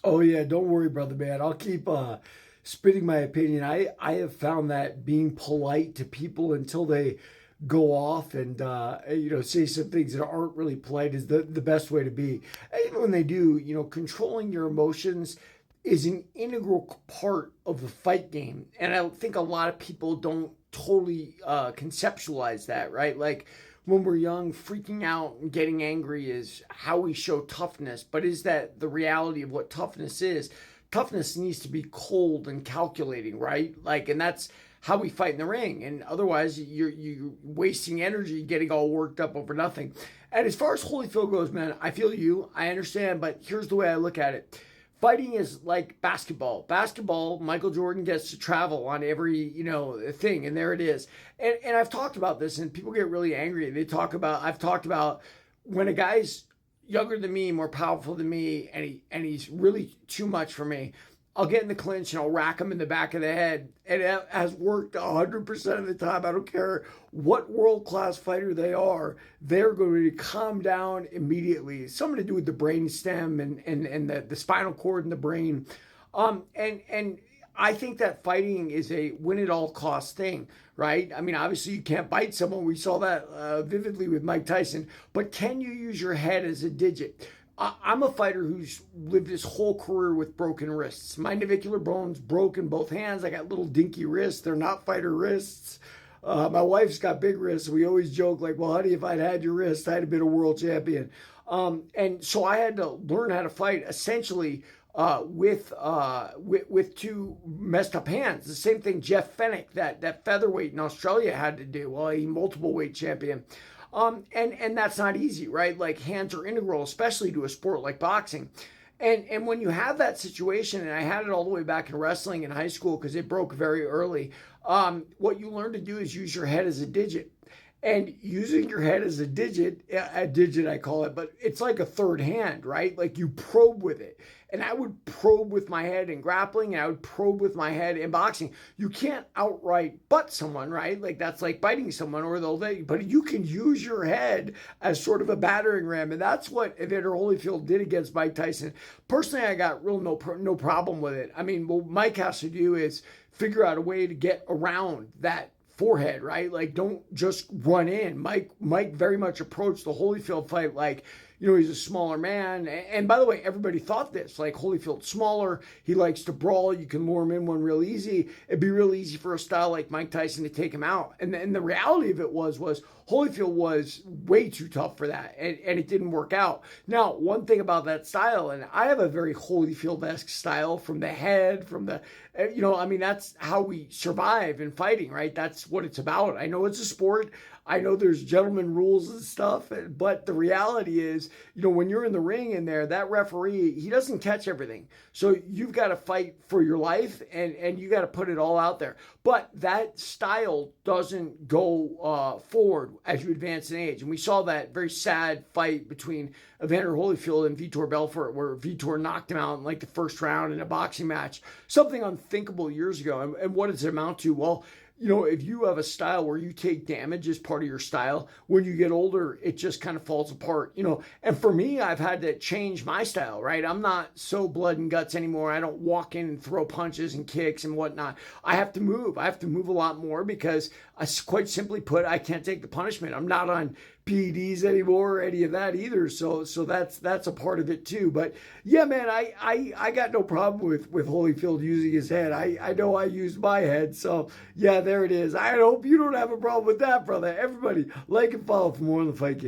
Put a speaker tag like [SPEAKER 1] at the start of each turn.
[SPEAKER 1] Oh yeah, don't worry, brother man. I'll keep spitting my opinion. I have found that being polite to people until they go off and say some things that aren't really polite is the best way to be. And even when they do, controlling your emotions is an integral part of the fight game. And I think a lot of people don't totally conceptualize that, right? Like when we're young, freaking out and getting angry is how we show toughness. But is that the reality of what toughness is? Toughness needs to be cold and calculating, right? Like, and that's how we fight in the ring. And otherwise, you're wasting energy getting all worked up over nothing. And as far as Holyfield goes, man, I feel you. I understand, but here's the way I look at it. Fighting is like basketball. Basketball, Michael Jordan gets to travel on every, thing, and there it is. And I've talked about this, and people get really angry. I've talked about when a guy's younger than me, more powerful than me, and he's really too much for me. I'll get in the clinch and I'll rack him in the back of the head. And it has worked 100% of the time. I don't care what world-class fighter they are. They're going to calm down immediately. Something to do with the brain stem and the spinal cord and the brain. And I think that fighting is a win-at-all-cost thing, right? I mean, obviously you can't bite someone. We saw that vividly with Mike Tyson. But can you use your head as a digit? I'm a fighter who's lived his whole career with broken wrists. My navicular bone's broken, both hands. I got little dinky wrists. They're not fighter wrists. My wife's got big wrists. We always joke like, well, honey, if I'd had your wrist, I'd have been a world champion. And so I had to learn how to fight essentially with two messed up hands. The same thing Jeff Fennick, that featherweight in Australia, had to do. Well, he multiple weight champion. And that's not easy, right? Like hands are integral, especially to a sport like boxing. And when you have that situation, and I had it all the way back in wrestling in high school because it broke very early, what you learn to do is use your head as a digit. And using your head as a digit I call it, but it's like a third hand, right? Like you probe with it. And I would probe with my head in grappling, and I would probe with my head in boxing. You can't outright butt someone, right? Like that's like biting someone, but you can use your head as sort of a battering ram. And that's what Evander Holyfield did against Mike Tyson. Personally, I got no problem with it. I mean, what Mike has to do is figure out a way to get around that forehead, right? Like don't just run in. Mike very much approached the Holyfield fight like, he's a smaller man. And by the way, everybody thought this, like Holyfield's smaller. He likes to brawl. You can lure him in one real easy. It'd be real easy for a style like Mike Tyson to take him out. And the reality of it was Holyfield was way too tough for that. And it didn't work out. Now, one thing about that style, and I have a very Holyfield-esque style from the head, that's how we survive in fighting, right? That's what it's about. I know it's a sport. I know there's gentleman rules and stuff, but the reality is, when you're in the ring in there, that referee, he doesn't catch everything. So you've got to fight for your life and you got to put it all out there. But that style doesn't go forward as you advance in age. And we saw that very sad fight between Evander Holyfield and Vitor Belfort, where Vitor knocked him out in like the first round in a boxing match. Something unthinkable years ago. And what does it amount to? Well, if you have a style where you take damage as part of your style, when you get older, it just kind of falls apart, And for me, I've had to change my style, right? I'm not so blood and guts anymore. I don't walk in and throw punches and kicks and whatnot. I have to move. I have to move a lot more because, quite simply put, I can't take the punishment. I'm not on PEDs anymore or any of that either. So that's a part of it too. But yeah, man, I got no problem with Holyfield using his head. I know I used my head. So yeah, there it is. I hope you don't have a problem with that, brother. Everybody, like and follow for more on the Fight Game.